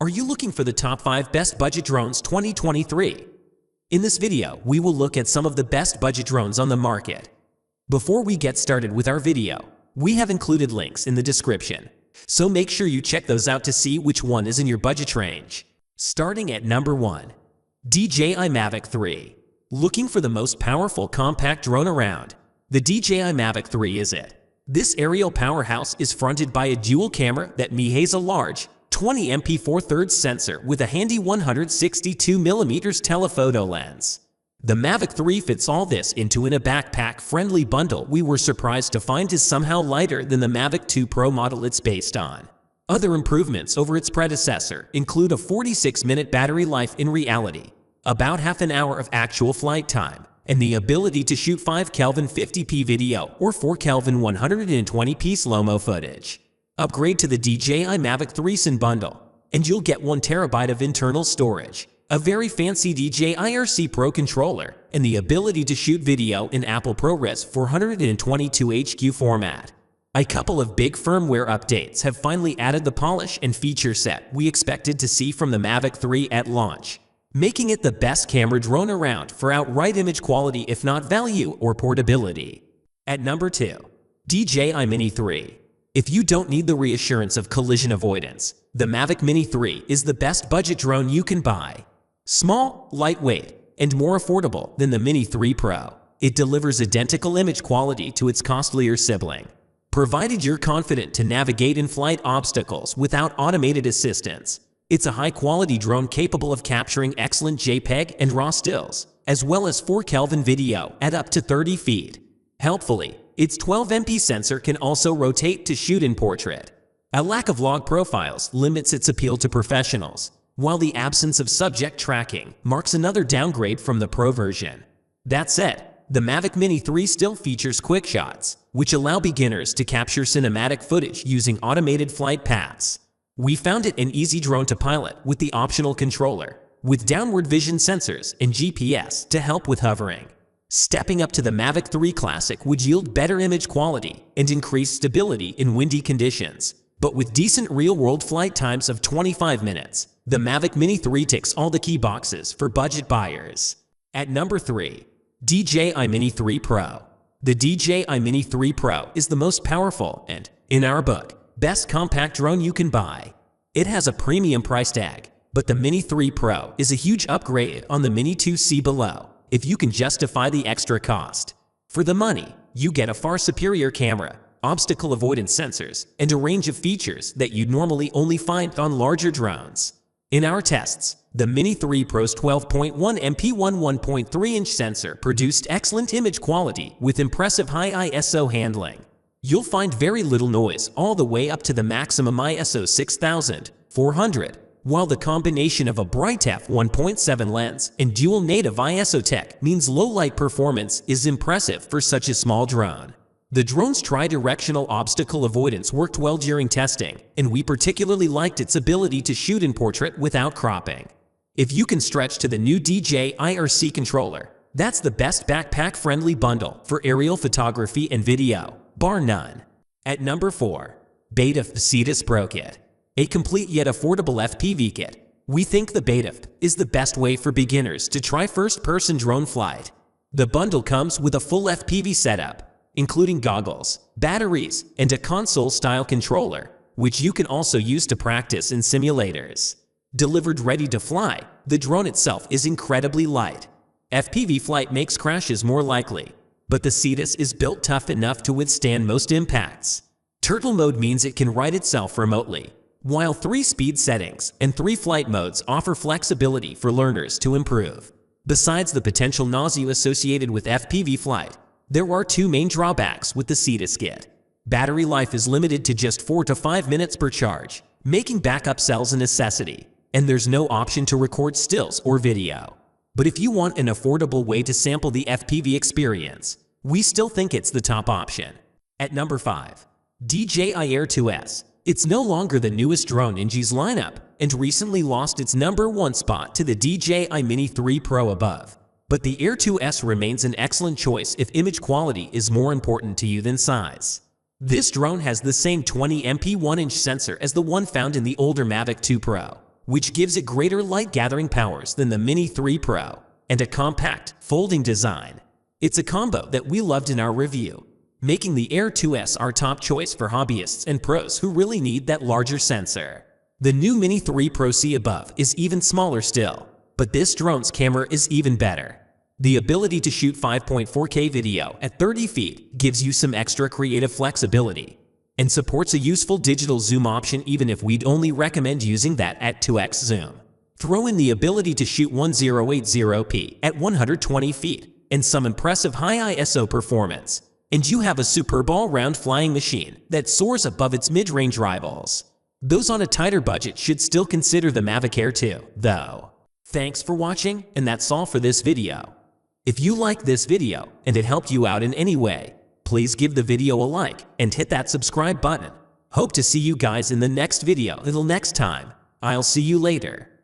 Are you looking for the top 5 best budget drones 2023? In this video, we will look at some of the best budget drones on the market. Before we get started with our video, we have included links in the description, so make sure you check those out to see which one is in your budget range. Starting at number 1. DJI Mavic 3. Looking for the most powerful compact drone around? The DJI Mavic 3 is it. This aerial powerhouse is fronted by a dual camera that has a large 20MP 4/3 sensor with a handy 162mm telephoto lens. The Mavic 3 fits all this into a backpack-friendly bundle we were surprised to find is somehow lighter than the Mavic 2 Pro model it's based on. Other improvements over its predecessor include a 46-minute battery life in reality, about half an hour of actual flight time, and the ability to shoot 5K 50p video or 4K 120p slow-mo footage. Upgrade to the DJI Mavic 3 SIN bundle, and you'll get 1TB of internal storage, a very fancy DJI Air Pro controller, and the ability to shoot video in Apple ProRes 422HQ format. A couple of big firmware updates have finally added the polish and feature set we expected to see from the Mavic 3 at launch, making it the best camera drone around for outright image quality if not value or portability. At number 2. DJI Mini 3. If you don't need the reassurance of collision avoidance, the Mavic Mini 3 is the best budget drone you can buy. Small, lightweight, and more affordable than the Mini 3 Pro, it delivers identical image quality to its costlier sibling. Provided you're confident to navigate in-flight obstacles without automated assistance, it's a high-quality drone capable of capturing excellent JPEG and RAW stills, as well as 4K video at up to 30 feet. Helpfully, its 12MP sensor can also rotate to shoot in portrait. A lack of log profiles limits its appeal to professionals, while the absence of subject tracking marks another downgrade from the Pro version. That said, the Mavic Mini 3 still features quick shots, which allow beginners to capture cinematic footage using automated flight paths. We found it an easy drone to pilot with the optional controller, with downward vision sensors and GPS to help with hovering. Stepping up to the Mavic 3 Classic would yield better image quality and increased stability in windy conditions. But with decent real-world flight times of 25 minutes, the Mavic Mini 3 ticks all the key boxes for budget buyers. At number 3. DJI Mini 3 Pro. The DJI Mini 3 Pro is the most powerful and, in our book, best compact drone you can buy. It has a premium price tag, but the Mini 3 Pro is a huge upgrade on the Mini 2C below, if you can justify the extra cost. For the money, you get a far superior camera, obstacle avoidance sensors, and a range of features that you'd normally only find on larger drones. In our tests, the Mini 3 Pro's 12.1MP 1.3-inch sensor produced excellent image quality with impressive high ISO handling. You'll find very little noise all the way up to the maximum ISO 6400, while the combination of a bright f1.7 lens and dual native ISO tech means low light performance is impressive for such a small drone. The drone's tri-directional obstacle avoidance worked well during testing, and we particularly liked its ability to shoot in portrait without cropping. If you can stretch to the new DJI Air controller, that's the best backpack-friendly bundle for aerial photography and video, bar none. At number 4. Betatus Pro Kit. A complete yet affordable FPV kit. We think the Betatus is the best way for beginners to try first-person drone flight. The bundle comes with a full FPV setup, including goggles, batteries, and a console-style controller, which you can also use to practice in simulators. Delivered ready to fly, the drone itself is incredibly light. FPV flight makes crashes more likely, but the Betatus is built tough enough to withstand most impacts. Turtle mode means it can ride itself remotely, while 3 speed settings and 3 flight modes offer flexibility for learners to improve. Besides the potential nausea associated with FPV flight, there are 2 main drawbacks with the Betatus kit. Battery life is limited to just 4 to 5 minutes per charge, making backup cells a necessity, and there's no option to record stills or video. But if you want an affordable way to sample the FPV experience, we still think it's the top option. At number 5. DJI Air 2S. It's no longer the newest drone in DJI's lineup and recently lost its number 1 spot to the DJI Mini 3 Pro above. But the Air 2S remains an excellent choice if image quality is more important to you than size. This drone has the same 20MP 1-inch sensor as the one found in the older Mavic 2 Pro, which gives it greater light-gathering powers than the Mini 3 Pro, and a compact, folding design. It's a combo that we loved in our review, making the Air 2S our top choice for hobbyists and pros who really need that larger sensor. The new Mini 3 Pro see above is even smaller still, but this drone's camera is even better. The ability to shoot 5.4K video at 30 feet gives you some extra creative flexibility, and supports a useful digital zoom option even if we'd only recommend using that at 2x zoom. Throw in the ability to shoot 1080p at 120 feet and some impressive high ISO performance, and you have a superb all-round flying machine that soars above its mid-range rivals. Those on a tighter budget should still consider the Mavic Air 2, though. Thanks for watching, and that's all for this video. If you liked this video and it helped you out in any way, please give the video a like and hit that subscribe button. Hope to see you guys in the next video. Until next time, I'll see you later.